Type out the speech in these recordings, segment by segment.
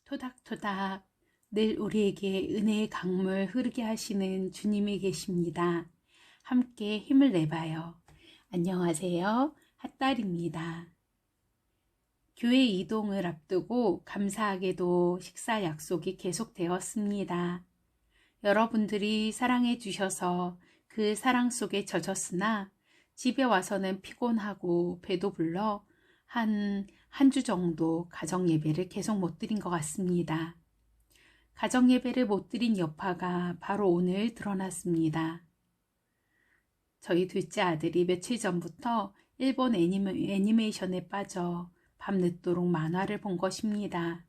토닥토닥 늘 우리에게 은혜의 강물 흐르게 하시는 주님이 계십니다. 함께 힘을 내봐요. 안녕하세요. 핫달입니다. 교회 이동을 앞두고 감사하게도 식사 약속이 계속되었습니다. 여러분들이 사랑해 주셔서 그 사랑 속에 젖었으나 집에 와서는 피곤하고 배도 불러 한 주 정도 가정 예배를 계속 못 드린 것 같습니다. 가정 예배를 못 드린 여파가 바로 오늘 드러났습니다. 저희 둘째 아들이 며칠 전부터 일본 애니메이션에 빠져 밤늦도록 만화를 본 것입니다.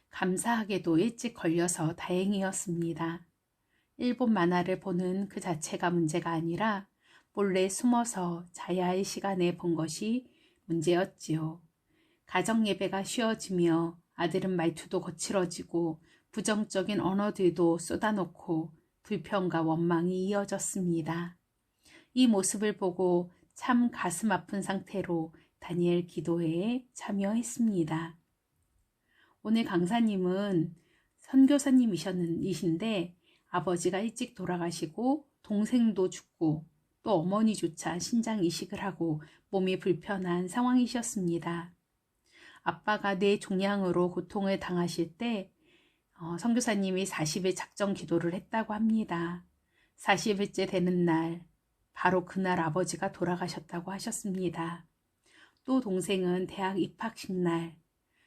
감사하게도 일찍 걸려서 다행이었습니다. 일본 만화를 보는 그 자체가 문제가 아니라 몰래 숨어서 자야 할 시간에 본 것이 문제였지요. 가정 예배가 쉬워지며 아들은 말투도 거칠어지고 부정적인 언어들도 쏟아놓고 불평과 원망이 이어졌습니다. 이 모습을 보고 참 가슴 아픈 상태로 다니엘 기도회에 참여했습니다. 오늘 강사님은 선교사님이신데 아버지가 일찍 돌아가시고 동생도 죽고 또 어머니조차 신장 이식을 하고 몸이 불편한 상황이셨습니다. 아빠가 뇌종양으로 고통을 당하실 때 선교사님이 40일 작정 기도를 했다고 합니다. 40일째 되는 날 바로 그날 아버지가 돌아가셨다고 하셨습니다. 또 동생은 대학 입학식 날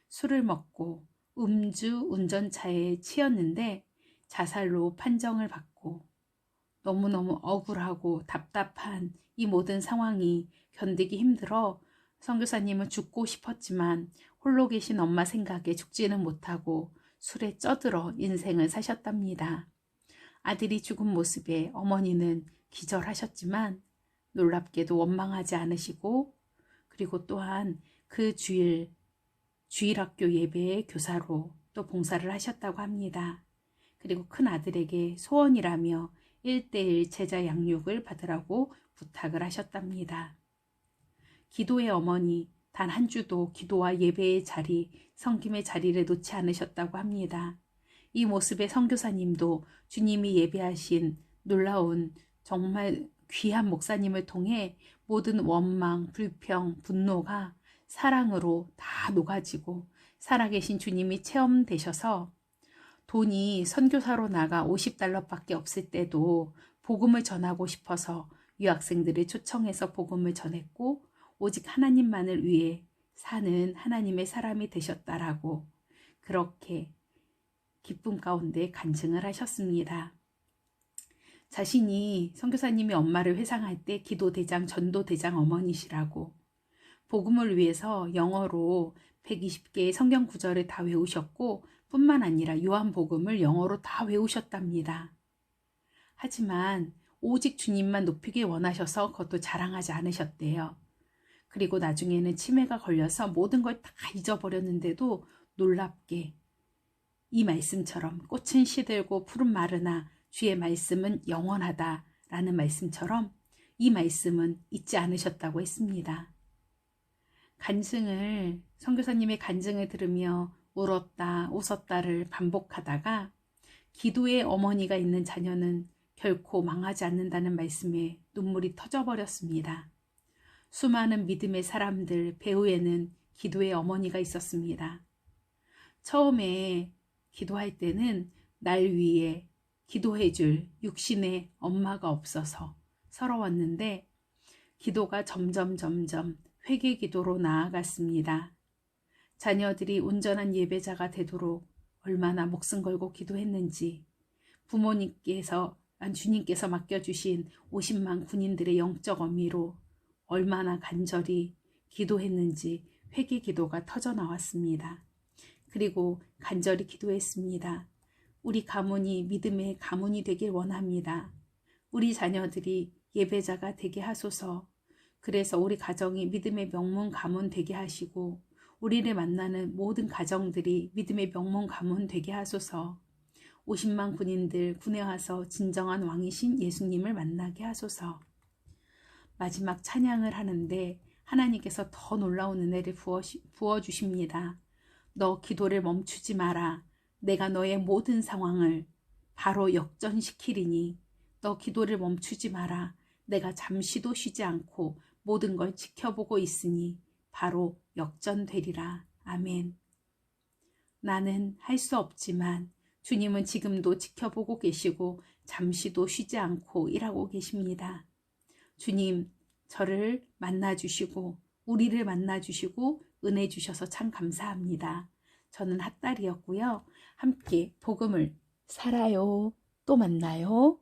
술을 먹고 음주 운전차에 치였는데 자살로 판정을 받고 너무너무 억울하고 답답한 이 모든 상황이 견디기 힘들어 선교사님은 죽고 싶었지만 홀로 계신 엄마 생각에 죽지는 못하고 술에 쪄들어 인생을 사셨답니다. 아들이 죽은 모습에 어머니는 기절하셨지만 놀랍게도 원망하지 않으시고 그리고 또한 그 주일학교 예배의 교사로 또 봉사를 하셨다고 합니다. 그리고 큰 아들에게 소원이라며 1:1 제자 양육을 받으라고 부탁을 하셨답니다. 기도의 어머니 단 한 주도 기도와 예배의 자리, 성김의 자리를 놓지 않으셨다고 합니다. 이 모습의 선교사님도 주님이 예배하신 놀라운 정말 귀한 목사님을 통해 모든 원망, 불평, 분노가 사랑으로 다 녹아지고 살아계신 주님이 체험되셔서 돈이 선교사로 나가 $50밖에 없을 때도 복음을 전하고 싶어서 유학생들을 초청해서 복음을 전했고 오직 하나님만을 위해 사는 하나님의 사람이 되셨다라고 그렇게 기쁨 가운데 간증을 하셨습니다. 자신이 선교사님이 엄마를 회상할 때 기도대장, 전도대장 어머니시라고 복음을 위해서 영어로 120개의 성경 구절을 다 외우셨고 뿐만 아니라 요한복음을 영어로 다 외우셨답니다. 하지만 오직 주님만 높이길 원하셔서 그것도 자랑하지 않으셨대요. 그리고 나중에는 치매가 걸려서 모든 걸 다 잊어버렸는데도 놀랍게 이 말씀처럼 꽃은 시들고 푸른 마르나 주의 말씀은 영원하다라는 말씀처럼 이 말씀은 잊지 않으셨다고 했습니다. 선교사님의 간증을 들으며 울었다 웃었다를 반복하다가 기도의 어머니가 있는 자녀는 결코 망하지 않는다는 말씀에 눈물이 터져버렸습니다. 수많은 믿음의 사람들 배후에는 기도의 어머니가 있었습니다. 처음에 기도할 때는 날 위해 기도해줄 육신의 엄마가 없어서 서러웠는데 기도가 점점 회개 기도로 나아갔습니다. 자녀들이 온전한 예배자가 되도록 얼마나 목숨 걸고 기도했는지 주님께서 맡겨주신 50만 군인들의 영적 어미로 얼마나 간절히 기도했는지 회개 기도가 터져 나왔습니다. 그리고 간절히 기도했습니다. 우리 가문이 믿음의 가문이 되길 원합니다. 우리 자녀들이 예배자가 되게 하소서. 그래서 우리 가정이 믿음의 명문 가문 되게 하시고 우리를 만나는 모든 가정들이 믿음의 명문 가문 되게 하소서. 50만 군인들 군에 와서 진정한 왕이신 예수님을 만나게 하소서. 마지막 찬양을 하는데 하나님께서 더 놀라운 은혜를 부어주십니다. 너 기도를 멈추지 마라. 내가 너의 모든 상황을 바로 역전시키리니 너 기도를 멈추지 마라. 내가 잠시도 쉬지 않고 모든 걸 지켜보고 있으니 바로 역전되리라. 아멘. 나는 할 수 없지만 주님은 지금도 지켜보고 계시고 잠시도 쉬지 않고 일하고 계십니다. 주님, 저를 만나주시고 우리를 만나주시고 은혜 주셔서 참 감사합니다. 저는 핫달이었고요. 함께 복음을 살아요. 또 만나요.